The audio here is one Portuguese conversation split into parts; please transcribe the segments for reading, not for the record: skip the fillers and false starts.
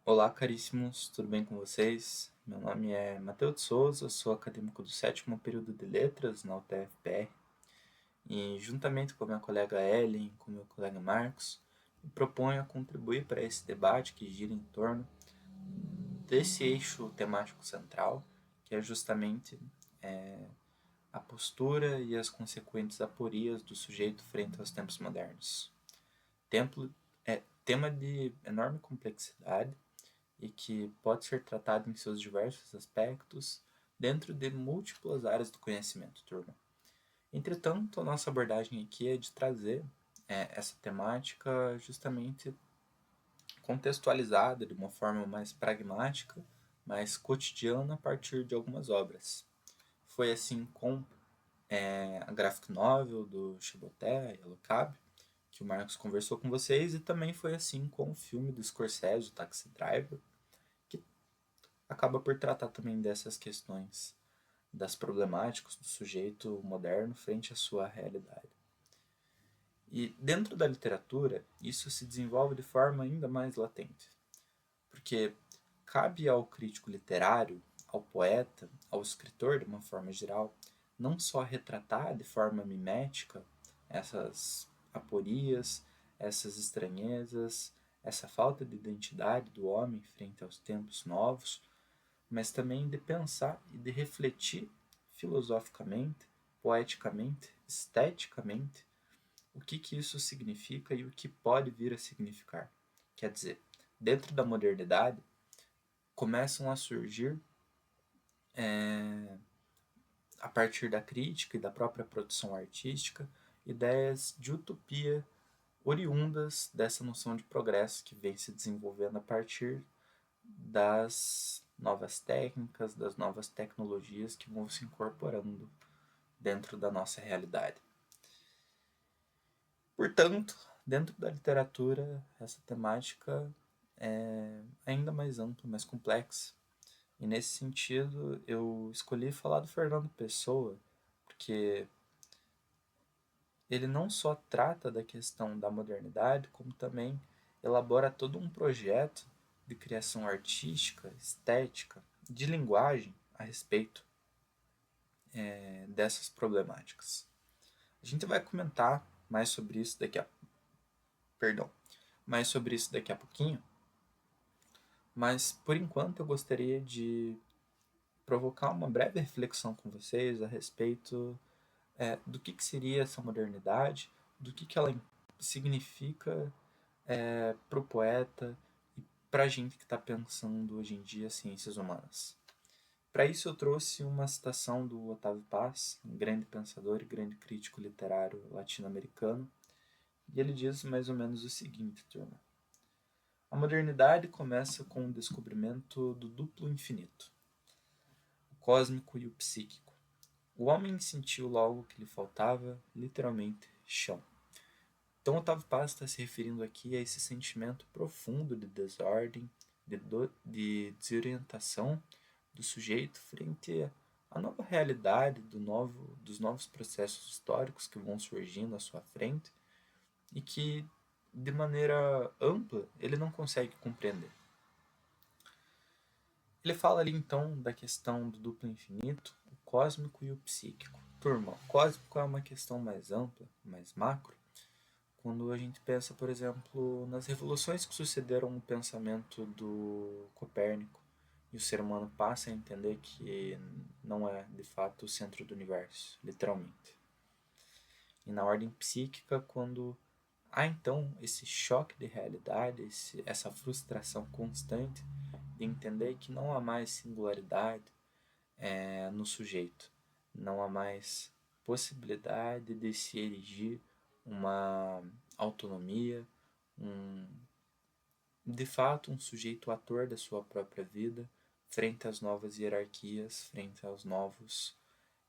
Olá, caríssimos, tudo bem com vocês? Meu nome é Matheus de Souza, sou acadêmico do sétimo período de Letras na UTF-PR e, juntamente com a minha colega Ellen e com o meu colega Marcos, me proponho a contribuir para esse debate que gira em torno desse eixo temático central, que é justamente a postura e as consequentes aporias do sujeito frente aos tempos modernos. Templo é tema de enorme complexidade e que pode ser tratado em seus diversos aspectos dentro de múltiplas áreas do conhecimento, turma. Entretanto, a nossa abordagem aqui é de trazer essa temática justamente contextualizada de uma forma mais pragmática, mais cotidiana a partir de algumas obras. Foi assim com a graphic novel do Chiboté, Yellow Cab, que o Marcos conversou com vocês, e também foi assim com o filme do Scorsese, o Taxi Driver, que acaba por tratar também dessas questões das problemáticas do sujeito moderno frente à sua realidade. E dentro da literatura, isso se desenvolve de forma ainda mais latente, porque cabe ao crítico literário, ao poeta, ao escritor de uma forma geral, não só retratar de forma mimética essas aporias, essas estranhezas, essa falta de identidade do homem frente aos tempos novos, mas também de pensar e de refletir filosoficamente, poeticamente, esteticamente, o que isso significa e o que pode vir a significar. Quer dizer, dentro da modernidade, começam a surgir, a partir da crítica e da própria produção artística, ideias de utopia oriundas dessa noção de progresso que vem se desenvolvendo a partir das novas técnicas, das novas tecnologias que vão se incorporando dentro da nossa realidade. Portanto, dentro da literatura, essa temática é ainda mais ampla, mais complexa. E nesse sentido, eu escolhi falar do Fernando Pessoa, porque ele não só trata da questão da modernidade, como também elabora todo um projeto de criação artística, estética, de linguagem a respeito dessas problemáticas. A gente vai comentar mais sobre isso daqui a perdão, mais sobre isso daqui a pouquinho, mas por enquanto eu gostaria de provocar uma breve reflexão com vocês a respeito do que seria essa modernidade, do que ela significa para o poeta e para a gente que está pensando hoje em dia ciências humanas. Para isso eu trouxe uma citação do Otávio Paz, um grande pensador e grande crítico literário latino-americano, e ele diz mais ou menos o seguinte, turma. A modernidade começa com o descobrimento do duplo infinito, o cósmico e o psíquico. O homem sentiu logo que lhe faltava, literalmente, chão. Então, Otávio Paz está se referindo aqui a esse sentimento profundo de desordem, de desorientação do sujeito frente à nova realidade dos novos processos históricos que vão surgindo à sua frente e que, de maneira ampla, ele não consegue compreender. Ele fala ali então da questão do duplo infinito, o cósmico e o psíquico. Turma, o cósmico é uma questão mais ampla, mais macro, quando a gente pensa, por exemplo, nas revoluções que sucederam no pensamento do Copérnico e o ser humano passa a entender que não é de fato o centro do universo, literalmente. E na ordem psíquica, quando há então esse choque de realidade, essa frustração constante de entender que não há mais singularidade no sujeito, não há mais possibilidade de se erigir uma autonomia, um, de fato um sujeito ator da sua própria vida frente às novas hierarquias, frente aos novos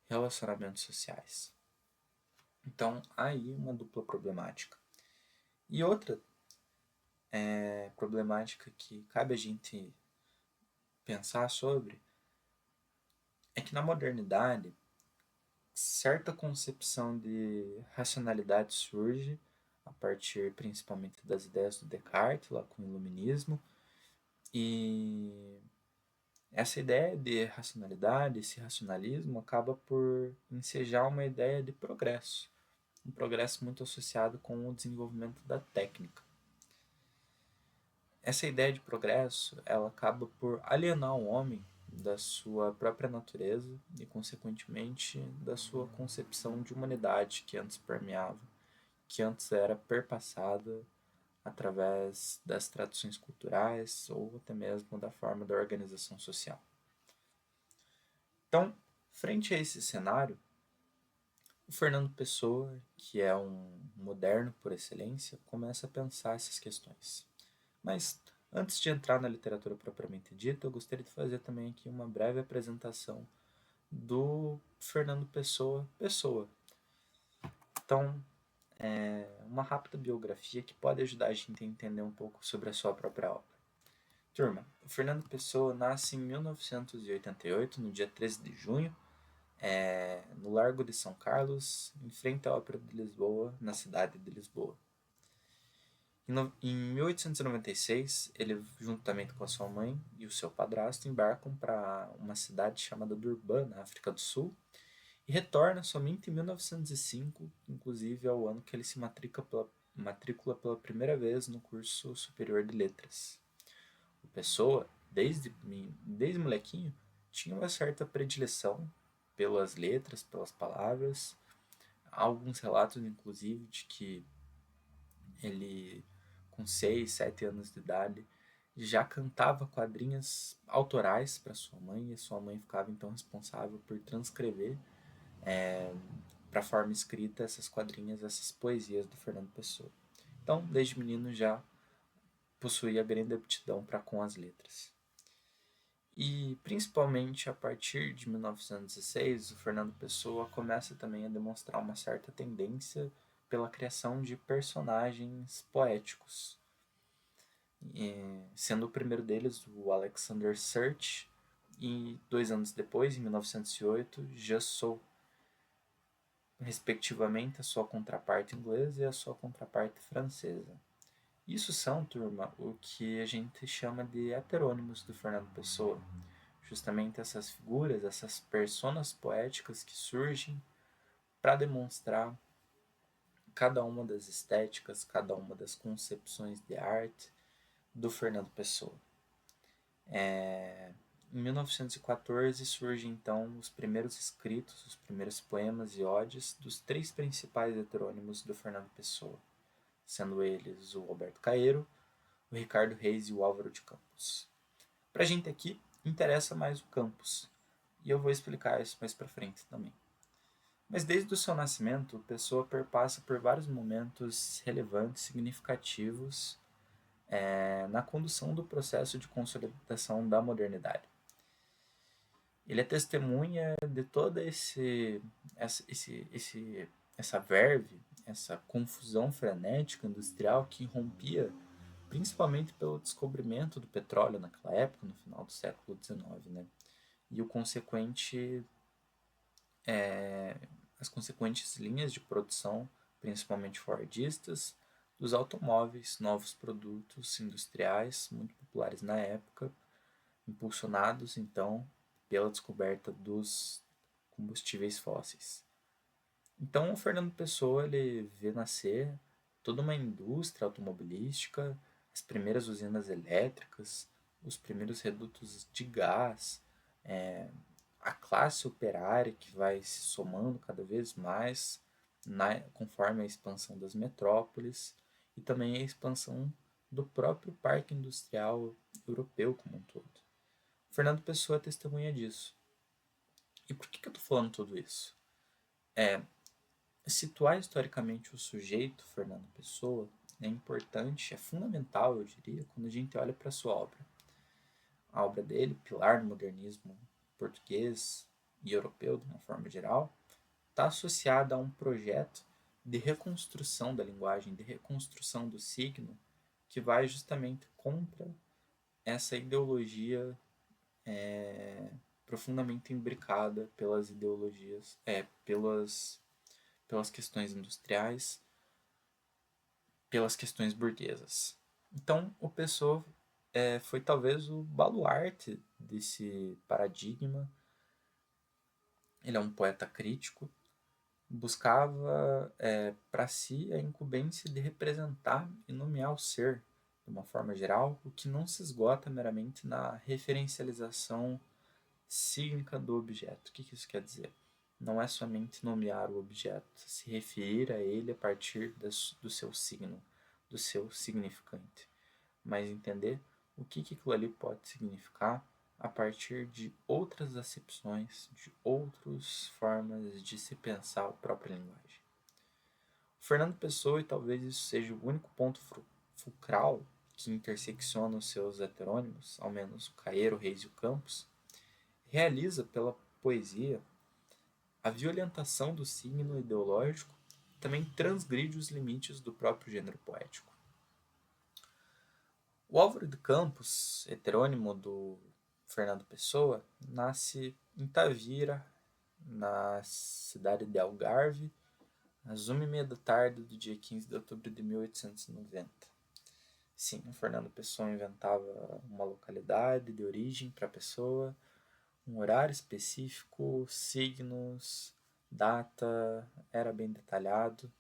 relacionamentos sociais. Então, há aí uma dupla problemática. E outra problemática que cabe a gente pensar sobre é que na modernidade certa concepção de racionalidade surge a partir principalmente das ideias do Descartes, lá com o iluminismo, E essa ideia de racionalidade, esse racionalismo, acaba por ensejar uma ideia de progresso, um progresso muito associado com o desenvolvimento da técnica. Essa ideia de progresso, ela acaba por alienar o homem da sua própria natureza e, consequentemente, da sua concepção de humanidade que antes permeava, que antes era perpassada através das tradições culturais ou até mesmo da forma da organização social. Então, frente a esse cenário, o Fernando Pessoa, que é um moderno por excelência, começa a pensar essas questões. Mas antes de entrar na literatura propriamente dita, eu gostaria de fazer também aqui uma breve apresentação do Fernando Pessoa Pessoa. Então, uma rápida biografia que pode ajudar a gente a entender um pouco sobre a sua própria obra. Turma, o Fernando Pessoa nasce em 1988, no dia 13 de junho, no Largo de São Carlos, em frente à Ópera de Lisboa, na cidade de Lisboa. Em 1896, ele, juntamente com a sua mãe e o seu padrasto, embarcam para uma cidade chamada Durban, na África do Sul, e retorna somente em 1905, inclusive ao ano que ele se matricula pela primeira vez no curso superior de letras. O Pessoa, desde molequinho, tinha uma certa predileção pelas letras, pelas palavras. Há alguns relatos, inclusive, de que ele, com 6, 7 anos de idade, já cantava quadrinhas autorais para sua mãe, e sua mãe ficava então responsável por transcrever para a forma escrita essas quadrinhas, essas poesias do Fernando Pessoa. Então, desde menino já possuía grande aptidão para com as letras. E principalmente a partir de 1916, o Fernando Pessoa começa também a demonstrar uma certa tendência pela criação de personagens poéticos, sendo o primeiro deles o Alexander Search, e 2 anos depois, em 1908, Just So, respectivamente a sua contraparte inglesa e a sua contraparte francesa. Isso são, turma, o que a gente chama de heterônimos do Fernando Pessoa. Justamente essas figuras, essas personas poéticas que surgem para demonstrar cada uma das estéticas, cada uma das concepções de arte do Fernando Pessoa. Em 1914 surgem então os primeiros escritos, os primeiros poemas e odes dos 3 principais heterônimos do Fernando Pessoa, sendo eles o Alberto Caeiro, o Ricardo Reis e o Álvaro de Campos. Para a gente aqui, interessa mais o Campos, e eu vou explicar isso mais para frente também. Mas desde o seu nascimento, Pessoa perpassa por vários momentos relevantes, significativos na condução do processo de consolidação da modernidade. Ele é testemunha de toda essa verve, essa confusão frenética industrial que irrompia principalmente pelo descobrimento do petróleo naquela época, no final do século XIX, né? E as consequentes linhas de produção, principalmente fordistas, dos automóveis, novos produtos industriais muito populares na época, impulsionados então pela descoberta dos combustíveis fósseis. Então o Fernando Pessoa ele vê nascer toda uma indústria automobilística, as primeiras usinas elétricas, os primeiros redutos de gás, a classe operária que vai se somando cada vez mais conforme a expansão das metrópoles e também a expansão do próprio parque industrial europeu como um todo. Fernando Pessoa é testemunha disso. E por que eu estou falando tudo isso? Situar historicamente o sujeito Fernando Pessoa é importante, é fundamental, eu diria, quando a gente olha para a sua obra. A obra dele, pilar do modernismo português e europeu, de uma forma geral, está associada a um projeto de reconstrução da linguagem, de reconstrução do signo, que vai justamente contra essa ideologia profundamente imbricada pelas ideologias, pelas questões industriais, pelas questões burguesas. Então, o Pessoa foi talvez o baluarte desse paradigma. Ele é um poeta crítico, buscava para si a incumbência de representar e nomear o ser, de uma forma geral, o que não se esgota meramente na referencialização cígnica do objeto. O que isso quer dizer? Não é somente nomear o objeto, se referir a ele a partir do seu signo, do seu significante, mas entender o que aquilo ali pode significar a partir de outras acepções, de outras formas de se pensar a própria linguagem. O Fernando Pessoa, e talvez isso seja o único ponto fulcral que intersecciona os seus heterônimos, ao menos o Caeiro, o Reis e o Campos, realiza pela poesia a violentação do signo ideológico, também transgride os limites do próprio gênero poético. O Álvaro de Campos, heterônimo do Fernando Pessoa, nasce em Tavira, na cidade de Algarve, às 1h30 da tarde do dia 15 de outubro de 1890. Sim, o Fernando Pessoa inventava uma localidade de origem para a pessoa, um horário específico, signos, data, era bem detalhado.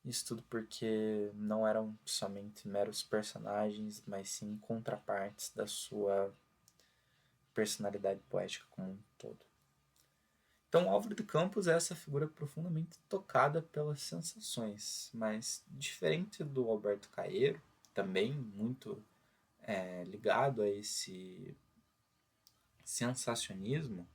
Isso tudo porque não eram somente meros personagens, mas sim contrapartes da sua personalidade poética como um todo. Então, Álvaro de Campos é essa figura profundamente tocada pelas sensações, mas diferente do Alberto Caeiro, também muito ligado a esse sensacionismo,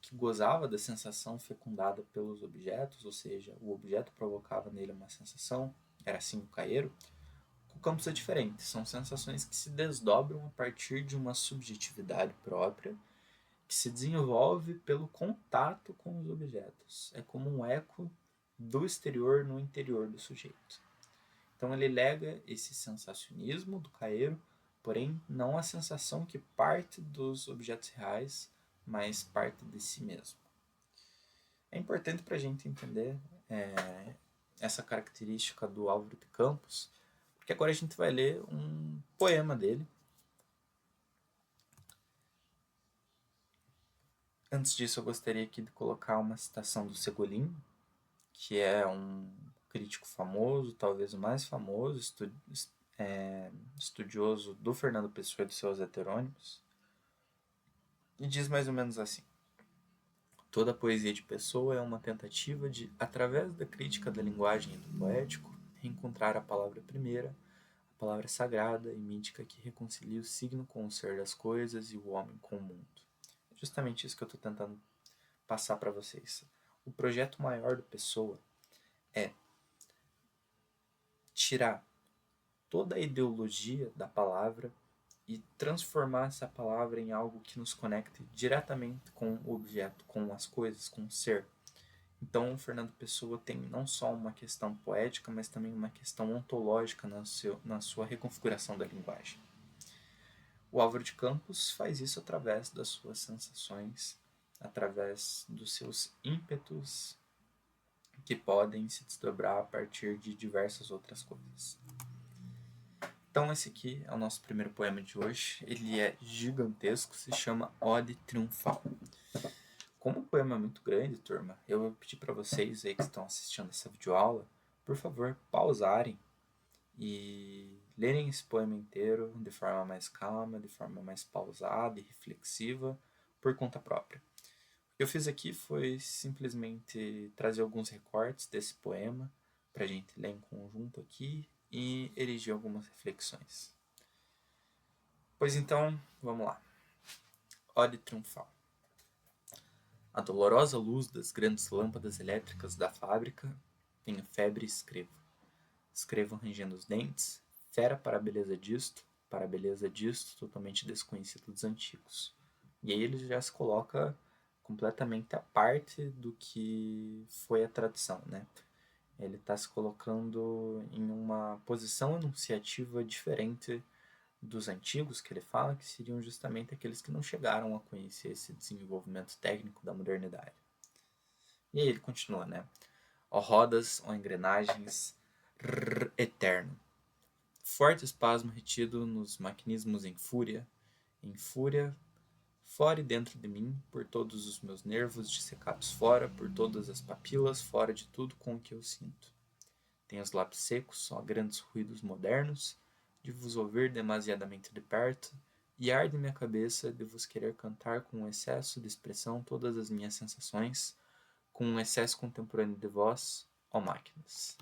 que gozava da sensação fecundada pelos objetos, ou seja, o objeto provocava nele uma sensação, era assim o Caeiro. O Campos é diferente, são sensações que se desdobram a partir de uma subjetividade própria, que se desenvolve pelo contato com os objetos. É como um eco do exterior no interior do sujeito. Então ele lega esse sensacionismo do Caeiro, porém não a sensação que parte dos objetos reais, mas parte de si mesmo. É importante para a gente entender essa característica do Álvaro de Campos, porque agora a gente vai ler um poema dele. Antes disso, eu gostaria aqui de colocar uma citação do Segolin, que é um crítico famoso, talvez o mais famoso, estudioso do Fernando Pessoa e dos seus heterônimos, e diz mais ou menos assim: toda a poesia de Pessoa é uma tentativa de, através da crítica da linguagem e do poético, reencontrar a palavra primeira, a palavra sagrada e mítica que reconcilia o signo com o ser das coisas e o homem com o mundo. É justamente isso que eu estou tentando passar para vocês. O projeto maior do Pessoa é tirar toda a ideologia da palavra e transformar essa palavra em algo que nos conecte diretamente com o objeto, com as coisas, com o ser. Então, o Fernando Pessoa tem não só uma questão poética, mas também uma questão ontológica na sua reconfiguração da linguagem. O Álvaro de Campos faz isso através das suas sensações, através dos seus ímpetos, que podem se desdobrar a partir de diversas outras coisas. Então esse aqui é o nosso primeiro poema de hoje. Ele é gigantesco, se chama Ode Triunfal. Como o poema é muito grande, turma, eu vou pedir para vocês aí que estão assistindo essa videoaula, por favor, pausarem e lerem esse poema inteiro de forma mais calma, de forma mais pausada e reflexiva, por conta própria. O que eu fiz aqui foi simplesmente trazer alguns recortes desse poema para a gente ler em conjunto aqui e erigir algumas reflexões. Pois então, vamos lá. Ode Triunfal. A dolorosa luz das grandes lâmpadas elétricas da fábrica, tenho febre e escrevo. Escrevo rangendo os dentes, fera para a beleza disto, totalmente desconhecido dos antigos. E aí ele já se coloca completamente à parte do que foi a tradição, né? Ele está se colocando em uma posição enunciativa diferente dos antigos, que ele fala, que seriam justamente aqueles que não chegaram a conhecer esse desenvolvimento técnico da modernidade. E aí ele continua, né? Ó rodas, ó engrenagens, eterno. Forte espasmo retido nos maquinismos em fúria, fora e dentro de mim, por todos os meus nervos dissecados fora, por todas as papilas, fora de tudo com o que eu sinto. Tenho os lábios secos, só grandes ruídos modernos, de vos ouvir demasiadamente de perto, e arde minha cabeça de vos querer cantar com um excesso de expressão todas as minhas sensações, com um excesso contemporâneo de voz, ó máquinas.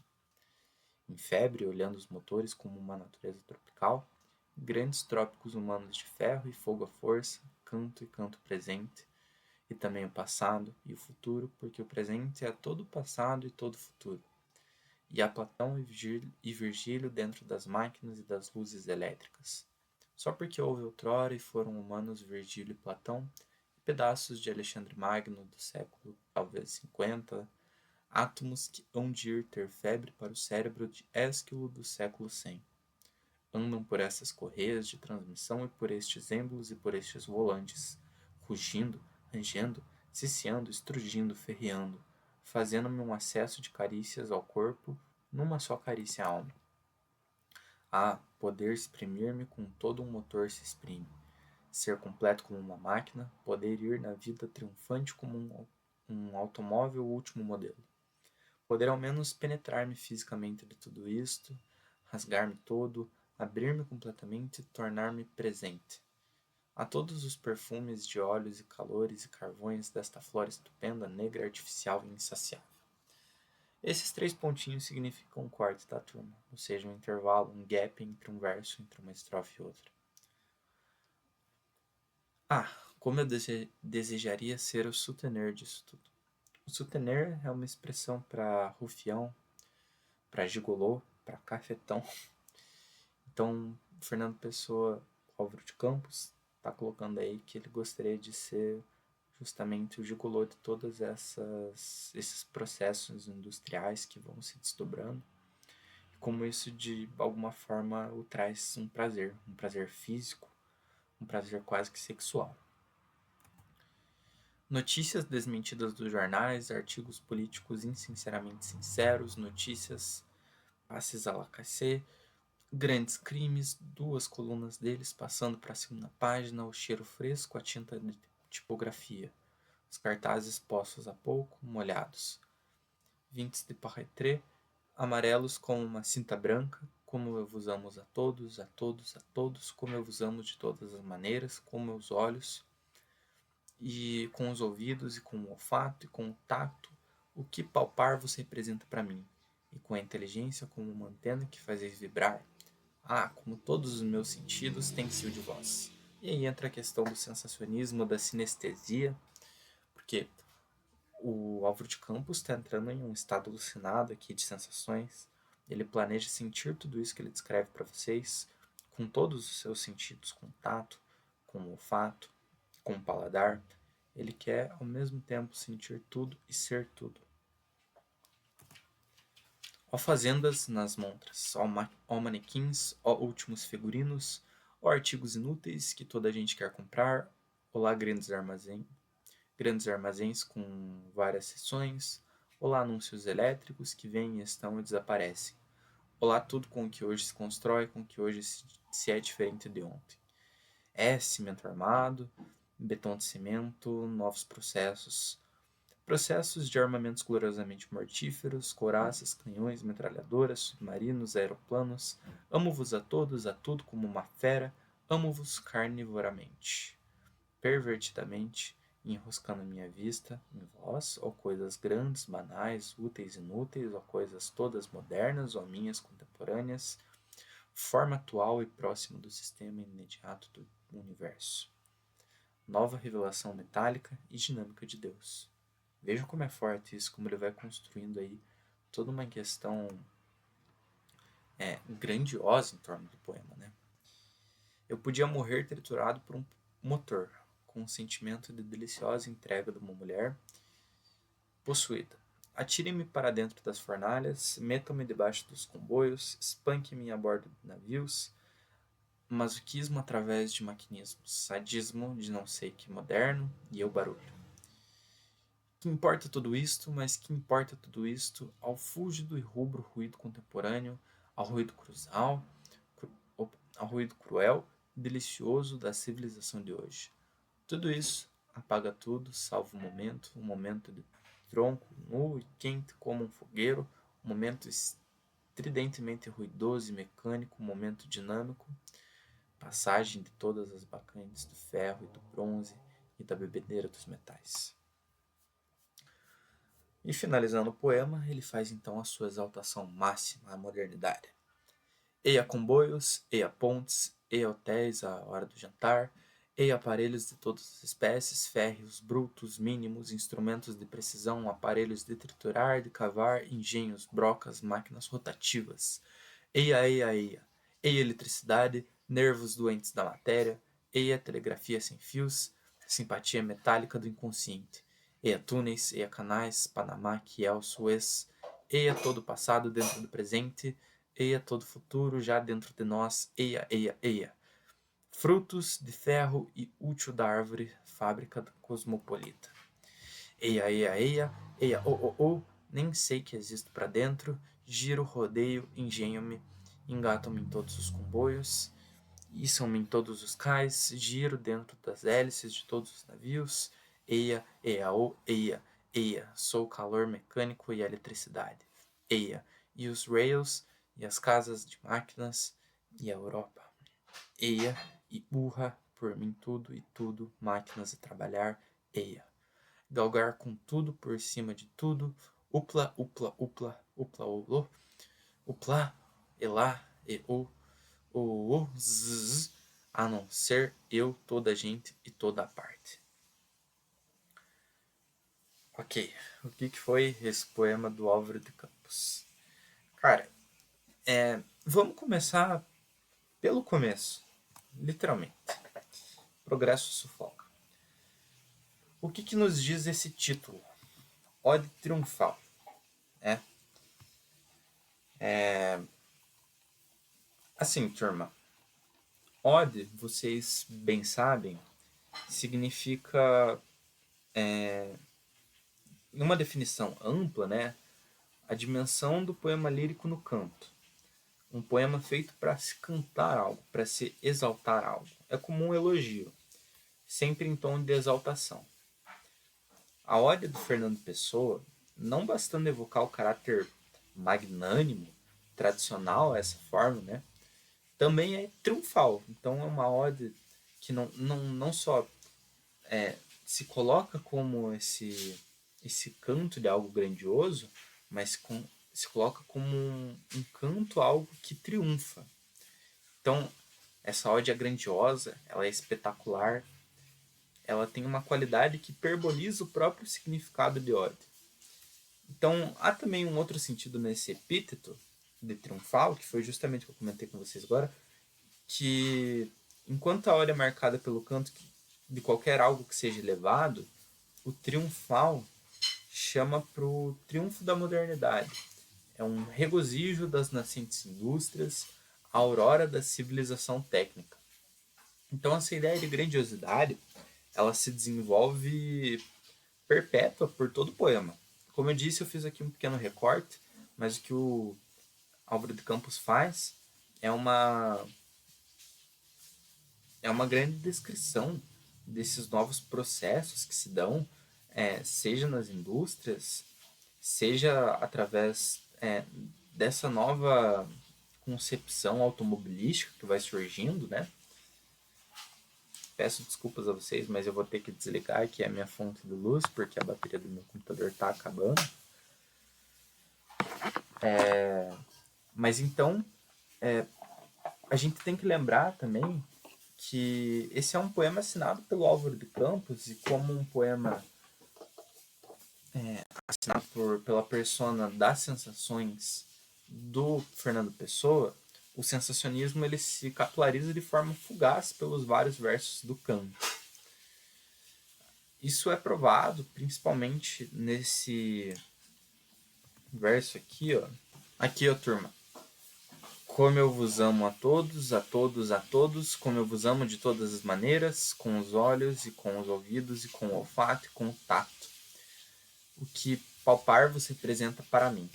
Em febre, olhando os motores como uma natureza tropical, grandes trópicos humanos de ferro e fogo à força, canto e canto presente, e também o passado e o futuro, porque o presente é todo o passado e todo o futuro. E há Platão e Virgílio dentro das máquinas e das luzes elétricas. Só porque houve outrora e foram humanos Virgílio e Platão, e pedaços de Alexandre Magno do século talvez 50, átomos que hão de ir ter febre para o cérebro de Ésquilo do século 100. Andam por essas correias de transmissão e por estes êmbolos e por estes volantes, rugindo, rangendo, ciciando, estrugindo, ferreando, fazendo-me um acesso de carícias ao corpo, numa só carícia à alma. Ah, poder exprimir-me com todo um motor se exprime, ser completo como uma máquina, poder ir na vida triunfante como um automóvel último modelo. Poder ao menos penetrar-me fisicamente de tudo isto, rasgar-me todo, abrir-me completamente, tornar-me presente. A todos os perfumes de óleos e calores e carvões desta flora estupenda, negra, artificial e insaciável. Esses 3 pontinhos significam um corte da turma, ou seja, um intervalo, um gap entre um verso, entre uma estrofe e outra. Ah, como eu desejaria ser o soutenir disso tudo. O soutenir é uma expressão para rufião, para gigolô, para cafetão. Então, Fernando Pessoa, Álvaro de Campos, está colocando aí que ele gostaria de ser justamente o gigolô de todos esses processos industriais que vão se desdobrando. E como isso, de alguma forma, o traz um prazer físico, um prazer quase que sexual. Notícias desmentidas dos jornais, artigos políticos insinceramente sinceros, notícias passes à la cassé, grandes crimes, 2 colunas deles passando para a segunda página, o cheiro fresco, a tinta de tipografia, os cartazes postos há pouco, molhados, vintes de parretré, amarelos como uma cinta branca, como eu vos amo a todos, a todos, a todos, como eu vos amo de todas as maneiras, com meus olhos, e com os ouvidos, e com o olfato, e com o tato, o que palpar vos representa para mim, e com a inteligência como uma antena que fazeis vibrar. Ah, como todos os meus sentidos têm sido de vós. E aí entra a questão do sensacionismo, da sinestesia, porque o Álvaro de Campos está entrando em um estado alucinado aqui de sensações. Ele planeja sentir tudo isso que ele descreve para vocês, com todos os seus sentidos, com o tato, com o olfato, com o paladar. Ele quer ao mesmo tempo sentir tudo e ser tudo. Ó fazendas nas montras, ó manequins, ó últimos figurinos, ó artigos inúteis que toda a gente quer comprar, olá grandes armazéns com várias seções, olá anúncios elétricos que vêm, estão e desaparecem, olá tudo com o que hoje se constrói, com o que hoje se é diferente de ontem. É cimento armado, betom de cimento, novos processos de armamentos gloriosamente mortíferos, couraças, canhões, metralhadoras, submarinos, aeroplanos. Amo-vos a todos, a tudo como uma fera, amo-vos carnivoramente, pervertidamente, enroscando minha vista em vós, ó coisas grandes, banais, úteis, inúteis, ó coisas todas modernas, ó minhas contemporâneas, forma atual e próxima do sistema imediato do universo. Nova revelação metálica e dinâmica de Deus. Vejam como é forte isso, como ele vai construindo aí toda uma questão grandiosa em torno do poema, né? Eu podia morrer triturado por um motor, com um sentimento de deliciosa entrega de uma mulher possuída. Atirem-me para dentro das fornalhas, metam-me debaixo dos comboios, espanquem-me a bordo de navios, masoquismo através de maquinismo, sadismo de não sei que moderno, e eu barulho. Que importa tudo isto, mas que importa tudo isto ao fúlgido e rubro ruído contemporâneo, ao ruído cruzal, ao ruído cruel e delicioso da civilização de hoje. Tudo isso apaga tudo, salvo um momento de tronco nu e quente como um fogueiro, um momento estridentemente ruidoso e mecânico, um momento dinâmico, passagem de todas as bacantes do ferro e do bronze e da bebedeira dos metais. E finalizando o poema, ele faz então a sua exaltação máxima à modernidade. Eia comboios, eia pontes, eia hotéis à hora do jantar, eia aparelhos de todas as espécies, férreos, brutos, mínimos, instrumentos de precisão, aparelhos de triturar, de cavar, engenhos, brocas, máquinas rotativas. Eia, eia, eia. Eia eletricidade, nervos doentes da matéria, eia telegrafia sem fios, simpatia metálica do inconsciente. Eia túneis, eia canais, Panamá, Kiel, Suez, eia todo o passado dentro do presente, eia todo o futuro já dentro de nós, eia, eia, eia. Frutos de ferro e útil da árvore, fábrica cosmopolita. Eia, eia, eia, eia, nem sei que existo pra dentro, giro, rodeio, engenho-me, engatam-me em todos os comboios, içam-me em todos os cais, giro dentro das hélices de todos os navios, eia, eia, sou o calor mecânico e a eletricidade, eia, e os rails, e as casas de máquinas, e a Europa, eia, e urra, por mim tudo e tudo, máquinas a trabalhar, eia, galgar com tudo por cima de tudo, upla, upla, upla, upla, olô, upla, elá, o, zzz, a não ser eu, toda a gente e toda a parte. Ok, o que foi esse poema do Álvaro de Campos? Cara, vamos começar pelo começo, literalmente. Progresso sufoca. O que nos diz esse título? Ode triunfal. Assim, turma, ode, vocês bem sabem, significa, em uma definição ampla, né, a dimensão do poema lírico no canto. Um poema feito para se cantar algo, para se exaltar algo. É como um elogio, sempre em tom de exaltação. A ode do Fernando Pessoa, não bastando evocar o caráter magnânimo, tradicional, essa forma, né, também é triunfal. Então é uma ode que não só se coloca como esse canto de algo grandioso, mas se coloca como um canto, algo que triunfa. Então, essa ode é grandiosa, ela é espetacular, ela tem uma qualidade que hiperboliza o próprio significado de ode. Então, há também um outro sentido nesse epíteto de triunfal, que foi justamente o que eu comentei com vocês agora, que enquanto a ode é marcada pelo canto de qualquer algo que seja elevado, o triunfal chama para o triunfo da modernidade. É um regozijo das nascentes indústrias, a aurora da civilização técnica. Então essa ideia de grandiosidade, ela se desenvolve perpétua por todo o poema. Como eu disse, eu fiz aqui um pequeno recorte, mas o que o Álvaro de Campos faz é uma grande descrição desses novos processos que se dão, seja nas indústrias, seja através dessa nova concepção automobilística que vai surgindo, né? Peço desculpas a vocês, mas eu vou ter que desligar aqui a minha fonte de luz, porque a bateria do meu computador está acabando. Mas então, a gente tem que lembrar também que esse é um poema assinado pelo Álvaro de Campos, e como um poema assinado pela persona das sensações do Fernando Pessoa, o sensacionismo ele se capilariza de forma fugaz pelos vários versos do canto. Isso é provado principalmente nesse verso aqui, ó. Aqui, ó, turma. Como eu vos amo a todos, a todos, a todos, como eu vos amo de todas as maneiras, com os olhos e com os ouvidos e com o olfato e com o tato. O que palpar vos representa para mim.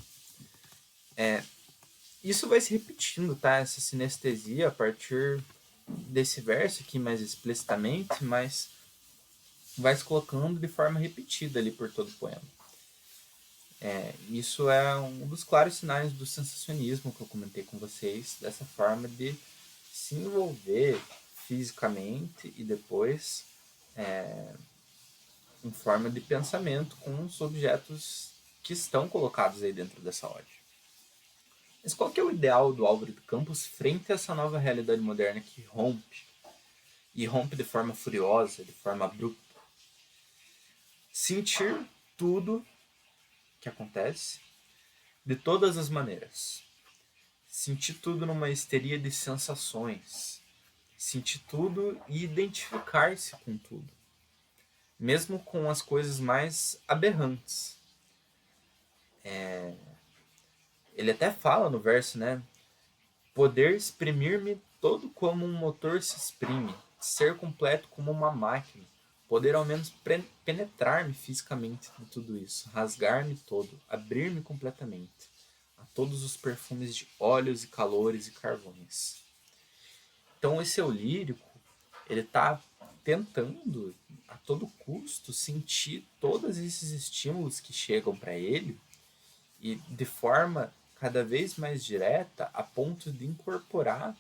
isso vai se repetindo, tá? Essa sinestesia a partir desse verso aqui mais explicitamente, mas vai se colocando de forma repetida ali por todo o poema. Isso é um dos claros sinais do sensacionismo que eu comentei com vocês, dessa forma de se envolver fisicamente e depois em forma de pensamento com os objetos que estão colocados aí dentro dessa ode. Mas qual que é o ideal do Álvaro de Campos frente a essa nova realidade moderna que rompe? E rompe de forma furiosa, de forma abrupta. Sentir tudo que acontece de todas as maneiras. Sentir tudo numa histeria de sensações. Sentir tudo e identificar-se com tudo. Mesmo com as coisas mais aberrantes. Ele até fala no verso, né? Poder exprimir-me todo como um motor se exprime, ser completo como uma máquina, poder ao menos penetrar-me fisicamente de tudo isso, rasgar-me todo, abrir-me completamente a todos os perfumes de óleos e calores e carvões. Então esse eu lírico, ele está tentando a todo custo sentir todos esses estímulos que chegam para ele e de forma cada vez mais direta a ponto de incorporar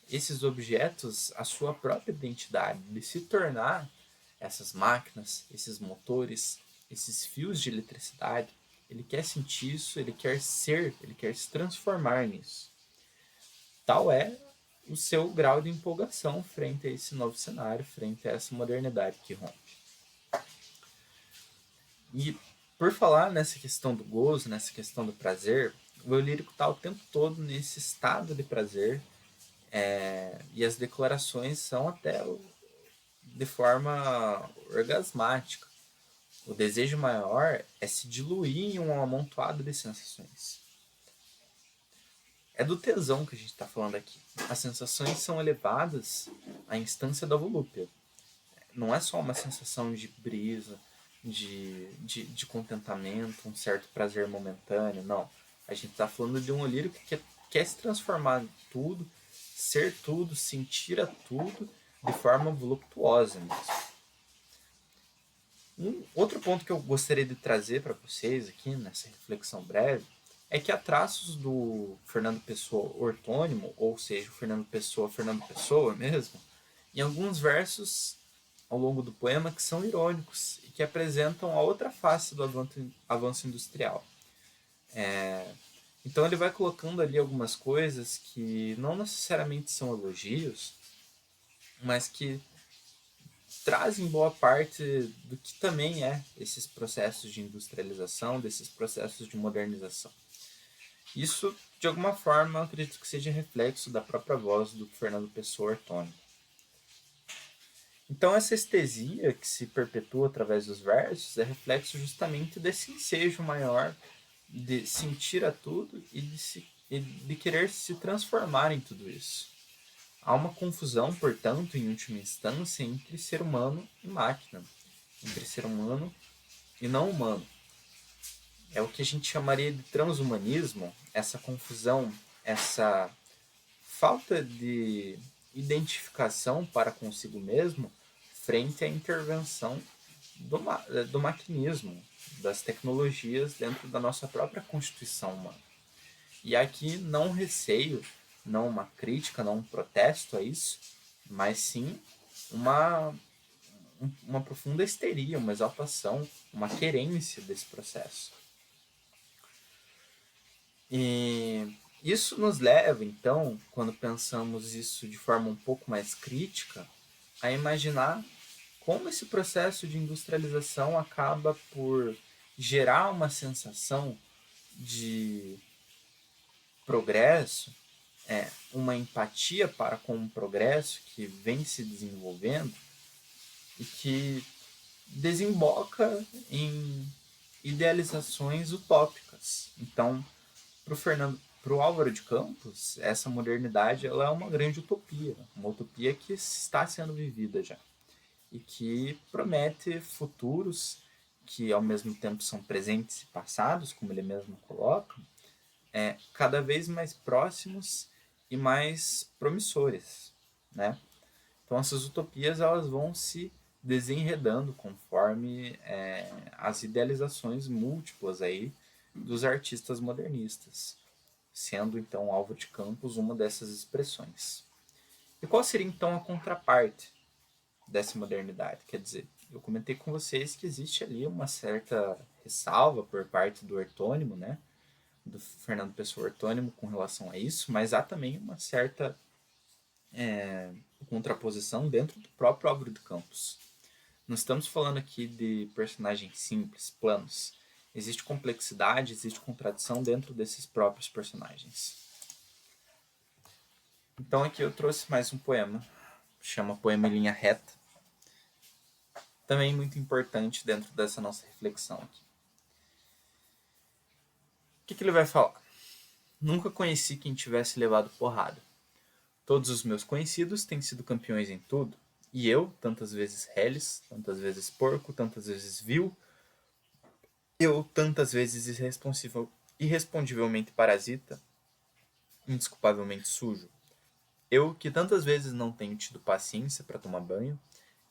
esses objetos à sua própria identidade, de se tornar essas máquinas, esses motores, esses fios de eletricidade. Ele quer sentir isso, ele quer ser, ele quer se transformar nisso. Tal é o seu grau de empolgação frente a esse novo cenário, frente a essa modernidade que rompe. E por falar nessa questão do gozo, nessa questão do prazer, o eu lírico está o tempo todo nesse estado de prazer, e as declarações são até de forma orgasmática. O desejo maior é se diluir em um amontoado de sensações. É do tesão que a gente está falando aqui. As sensações são elevadas à instância da volúpia. Não é só uma sensação de brisa, de contentamento, um certo prazer momentâneo, não. A gente está falando de um lírico que quer se transformar em tudo, ser tudo, sentir a tudo de forma voluptuosa mesmo. Um outro ponto que eu gostaria de trazer para vocês aqui nessa reflexão breve é que há traços do Fernando Pessoa ortônimo, ou seja, o Fernando Pessoa mesmo, em alguns versos ao longo do poema que são irônicos e que apresentam a outra face do avanço industrial. Então ele vai colocando ali algumas coisas que não necessariamente são elogios, mas que trazem boa parte do que também é esses processos de industrialização, desses processos de modernização. Isso, de alguma forma, eu acredito que seja reflexo da própria voz do Fernando Pessoa ortônico. Então essa estesia que se perpetua através dos versos é reflexo justamente desse ensejo maior de sentir a tudo e de querer se transformar em tudo isso. Há uma confusão, portanto, em última instância, entre ser humano e máquina, entre ser humano e não humano. É o que a gente chamaria de transhumanismo, essa confusão, essa falta de identificação para consigo mesmo frente à intervenção do maquinismo, das tecnologias dentro da nossa própria constituição humana. E aqui não receio, não uma crítica, não um protesto a isso, mas sim uma profunda histeria, uma exaltação, uma querência desse processo. E isso nos leva, então, quando pensamos isso de forma um pouco mais crítica, a imaginar como esse processo de industrialização acaba por gerar uma sensação de progresso, uma empatia para com o progresso que vem se desenvolvendo e que desemboca em idealizações utópicas. Então, para o Álvaro de Campos, essa modernidade ela é uma grande utopia, uma utopia que está sendo vivida já e que promete futuros que ao mesmo tempo são presentes e passados, como ele mesmo coloca, cada vez mais próximos e mais promissores, né? Então essas utopias elas vão se desenredando conforme as idealizações múltiplas aí dos artistas modernistas, sendo então Álvaro de Campos uma dessas expressões. E qual seria então a contraparte dessa modernidade? Quer dizer, eu comentei com vocês que existe ali uma certa ressalva por parte do ortônimo, né? Do Fernando Pessoa ortônimo com relação a isso, mas há também uma certa contraposição dentro do próprio Álvaro de Campos. Não estamos falando aqui de personagens simples, planos. Existe complexidade, existe contradição dentro desses próprios personagens. Então aqui eu trouxe mais um poema, chama Poema em Linha Reta. Também muito importante dentro dessa nossa reflexão aqui. O que ele vai falar? Nunca conheci quem tivesse levado porrada. Todos os meus conhecidos têm sido campeões em tudo. E eu, tantas vezes reles, tantas vezes porco, tantas vezes vil, eu, tantas vezes irrespondivelmente parasita, indesculpavelmente sujo. Eu, que tantas vezes não tenho tido paciência para tomar banho.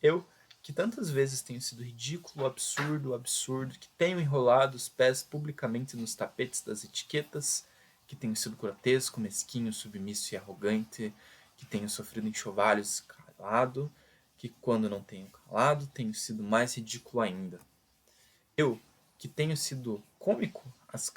Eu, que tantas vezes tenho sido ridículo, absurdo, que tenho enrolado os pés publicamente nos tapetes das etiquetas, que tenho sido grotesco, mesquinho, submisso e arrogante, que tenho sofrido enxovalhos calado, que quando não tenho calado, tenho sido mais ridículo ainda. Eu, que tenho sido cômico às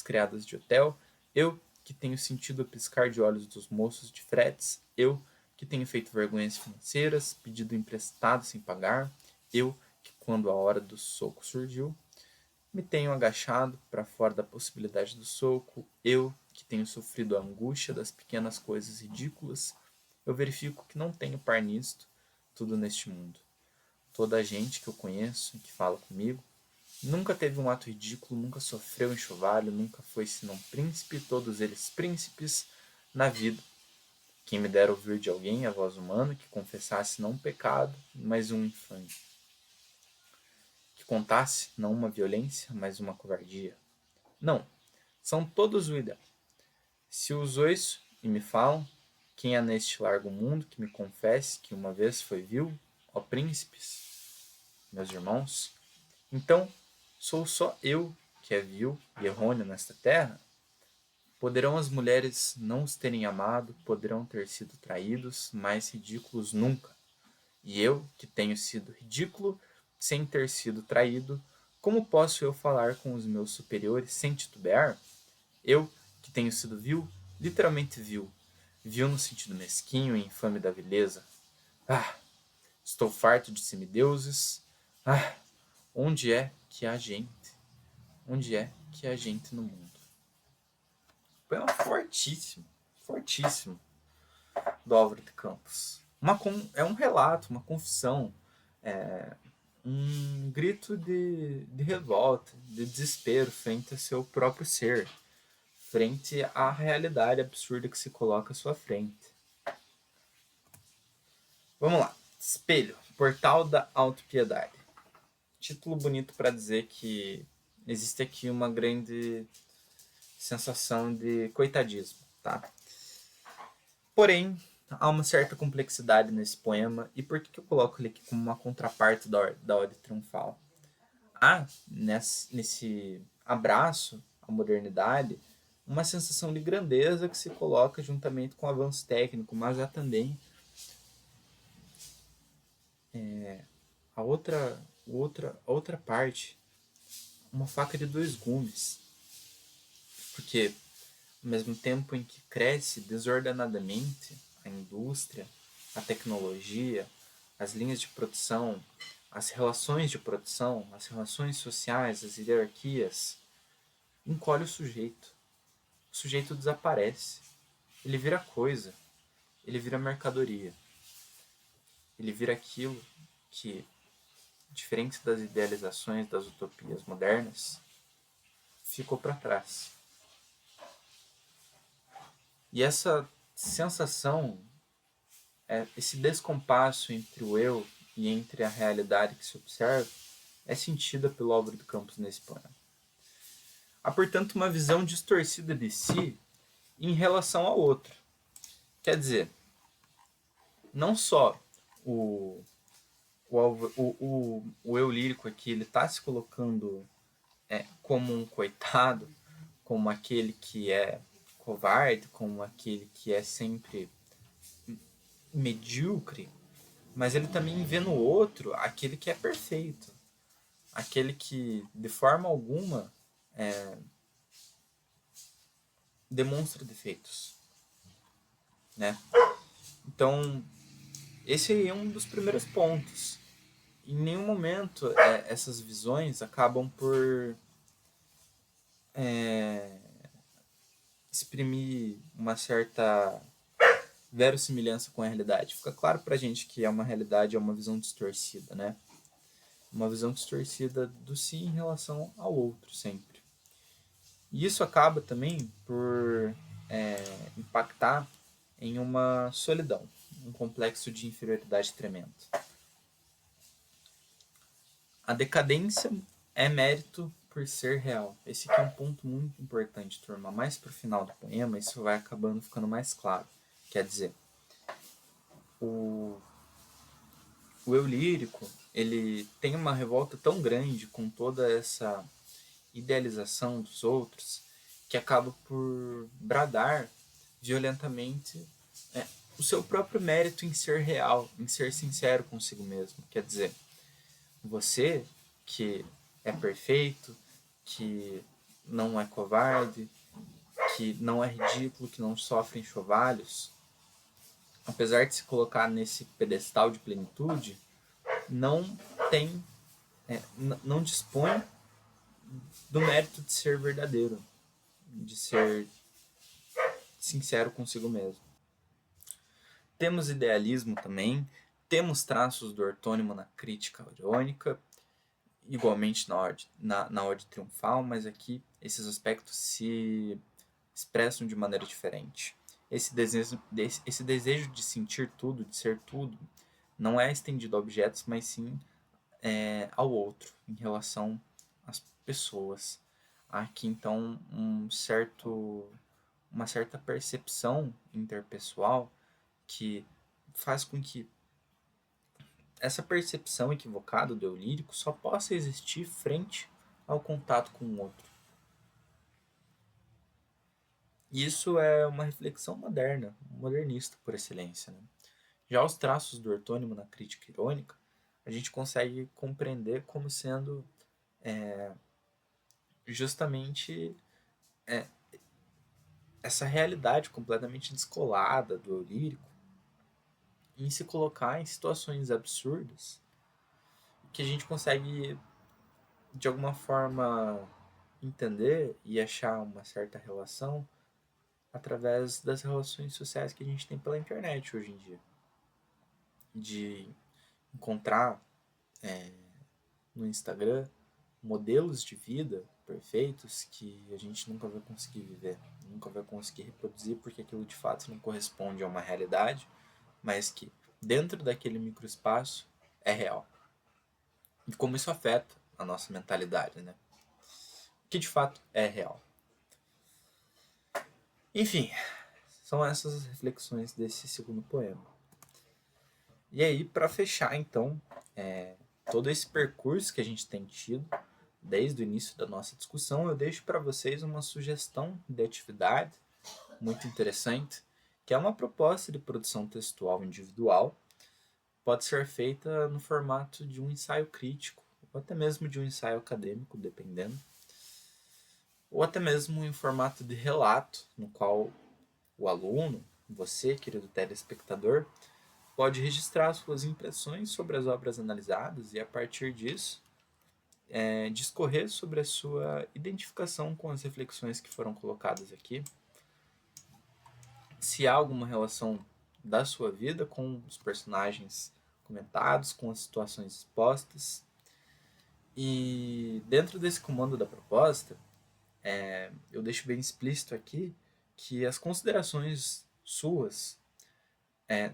criadas de hotel, eu, que tenho sentido o piscar de olhos dos moços de fretes, eu, que tenho feito vergonhas financeiras, pedido emprestado sem pagar, eu, que quando a hora do soco surgiu, me tenho agachado para fora da possibilidade do soco, eu, que tenho sofrido a angústia das pequenas coisas ridículas, eu verifico que não tenho par nisto, tudo neste mundo. Toda a gente que eu conheço e que fala comigo nunca teve um ato ridículo, nunca sofreu enxovalho, nunca foi senão príncipe, todos eles príncipes, na vida. Quem me dera ouvir de alguém a voz humana que confessasse não um pecado, mas um infame. Que contasse não uma violência, mas uma covardia. Não, são todos o ideal. Se os ouço e me falam, quem há neste largo mundo que me confesse que uma vez foi vil, ó príncipes, meus irmãos, então sou só eu que é vil e errôneo nesta terra? Poderão as mulheres não os terem amado, poderão ter sido traídos, mais ridículos nunca. E eu, que tenho sido ridículo sem ter sido traído, como posso eu falar com os meus superiores sem titubear? Eu, que tenho sido vil, literalmente vil. Vil no sentido mesquinho e infame da vileza. Ah, estou farto de semideuses. Ah, onde é que há gente? Onde é que há gente no mundo? Poema fortíssimo, fortíssimo, do Álvaro de Campos. É um relato, uma confissão, um grito de revolta, de desespero frente a seu próprio ser, frente à realidade absurda que se coloca à sua frente. Vamos lá. Espelho, Portal da Autopiedade. Título bonito para dizer que existe aqui uma grande sensação de coitadismo, tá? Porém, há uma certa complexidade nesse poema, e por que eu coloco ele aqui como uma contraparte da Ode Triunfal? Há, nesse abraço à modernidade, uma sensação de grandeza que se coloca juntamente com o avanço técnico, mas há também a outra parte, uma faca de dois gumes. Porque, ao mesmo tempo em que cresce desordenadamente a indústria, a tecnologia, as linhas de produção, as relações de produção, as relações sociais, as hierarquias, encolhe o sujeito. O sujeito desaparece. Ele vira coisa. Ele vira mercadoria. Ele vira aquilo que, diferente das idealizações das utopias modernas, ficou para trás. E essa sensação, esse descompasso entre o eu e entre a realidade que se observa, é sentida pelo Álvaro de Campos nesse poema. Há, portanto, uma visão distorcida de si em relação ao outro. Quer dizer, não só o eu lírico aqui, ele está se colocando como um coitado, como aquele que é covarde, como aquele que é sempre medíocre, mas ele também vê no outro aquele que é perfeito, aquele que de forma alguma demonstra defeitos, né? Então, esse é um dos primeiros pontos. Em nenhum momento essas visões acabam por exprimir uma certa verossimilhança com a realidade. Fica claro pra gente que é uma realidade, é uma visão distorcida, né? Uma visão distorcida do si em relação ao outro, sempre. E isso acaba também por impactar em uma solidão, um complexo de inferioridade tremendo. A decadência é mérito por ser real. Esse aqui é um ponto muito importante, turma. Mais pro final do poema, isso vai acabando ficando mais claro. Quer dizer, o eu lírico, ele tem uma revolta tão grande com toda essa idealização dos outros que acaba por bradar violentamente o seu próprio mérito em ser real, em ser sincero consigo mesmo. Quer dizer, você que é perfeito, que não é covarde, que não é ridículo, que não sofre enxovalhos, apesar de se colocar nesse pedestal de plenitude, não tem, não dispõe do mérito de ser verdadeiro, de ser sincero consigo mesmo. Temos idealismo também, temos traços do ortônimo na crítica irônica, igualmente na ordem triunfal, mas aqui esses aspectos se expressam de maneira diferente. Esse desejo de sentir tudo, de ser tudo, não é estendido a objetos, mas sim ao outro, em relação às pessoas. Há aqui, então, uma certa percepção interpessoal que faz com que essa percepção equivocada do eu lírico só possa existir frente ao contato com o outro. Isso é uma reflexão moderna, modernista por excelência. Né? Já os traços do ortônimo na crítica irônica, a gente consegue compreender como sendo justamente essa realidade completamente descolada do eu lírico em se colocar em situações absurdas que a gente consegue de alguma forma entender e achar uma certa relação através das relações sociais que a gente tem pela internet hoje em dia. De encontrar no Instagram modelos de vida perfeitos que a gente nunca vai conseguir viver, nunca vai conseguir reproduzir porque aquilo de fato não corresponde a uma realidade, mas que dentro daquele microespaço é real. E como isso afeta a nossa mentalidade, né? Que de fato é real. Enfim, são essas as reflexões desse segundo poema. E aí, para fechar, então, todo esse percurso que a gente tem tido, desde o início da nossa discussão, eu deixo para vocês uma sugestão de atividade muito interessante, que é uma proposta de produção textual individual, pode ser feita no formato de um ensaio crítico, ou até mesmo de um ensaio acadêmico, dependendo, ou até mesmo em formato de relato, no qual o aluno, você, querido telespectador, pode registrar suas impressões sobre as obras analisadas e, a partir disso, discorrer sobre a sua identificação com as reflexões que foram colocadas aqui, se há alguma relação da sua vida com os personagens comentados, com as situações expostas. E dentro desse comando da proposta, eu deixo bem explícito aqui que as considerações suas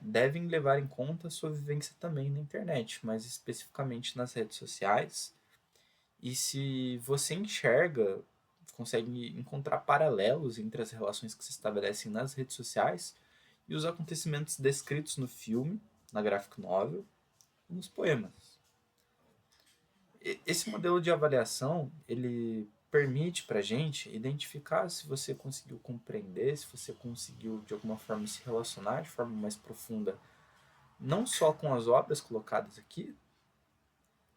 devem levar em conta a sua vivência também na internet, mais especificamente nas redes sociais. E se você enxerga consegue encontrar paralelos entre as relações que se estabelecem nas redes sociais e os acontecimentos descritos no filme, na graphic novel e nos poemas. Esse modelo de avaliação, ele permite para a gente identificar se você conseguiu compreender, se você conseguiu de alguma forma se relacionar de forma mais profunda, não só com as obras colocadas aqui,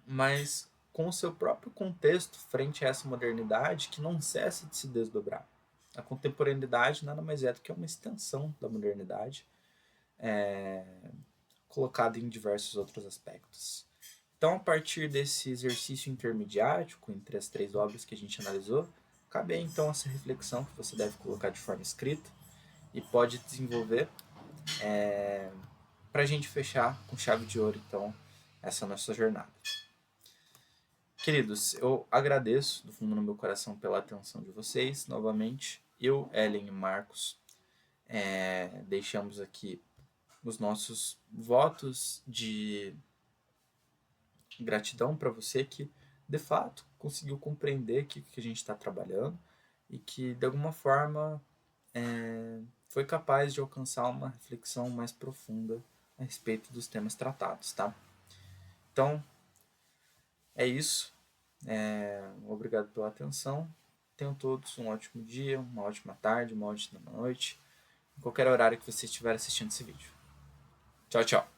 mas com o seu próprio contexto frente a essa modernidade que não cessa de se desdobrar. A contemporaneidade nada mais é do que uma extensão da modernidade, colocada em diversos outros aspectos. Então, a partir desse exercício intermediático entre as três obras que a gente analisou, cabe aí, então essa reflexão que você deve colocar de forma escrita e pode desenvolver para a gente fechar com chave de ouro, então, essa nossa jornada. Queridos, eu agradeço do fundo do meu coração pela atenção de vocês. Novamente, eu, Ellen e Marcos, deixamos aqui os nossos votos de gratidão para você que, de fato, conseguiu compreender o que a gente está trabalhando e que, de alguma forma, foi capaz de alcançar uma reflexão mais profunda a respeito dos temas tratados, tá? Então, é isso. Obrigado pela atenção. Tenham todos um ótimo dia, uma ótima tarde, uma ótima noite, em qualquer horário que você estiver assistindo esse vídeo. Tchau, tchau.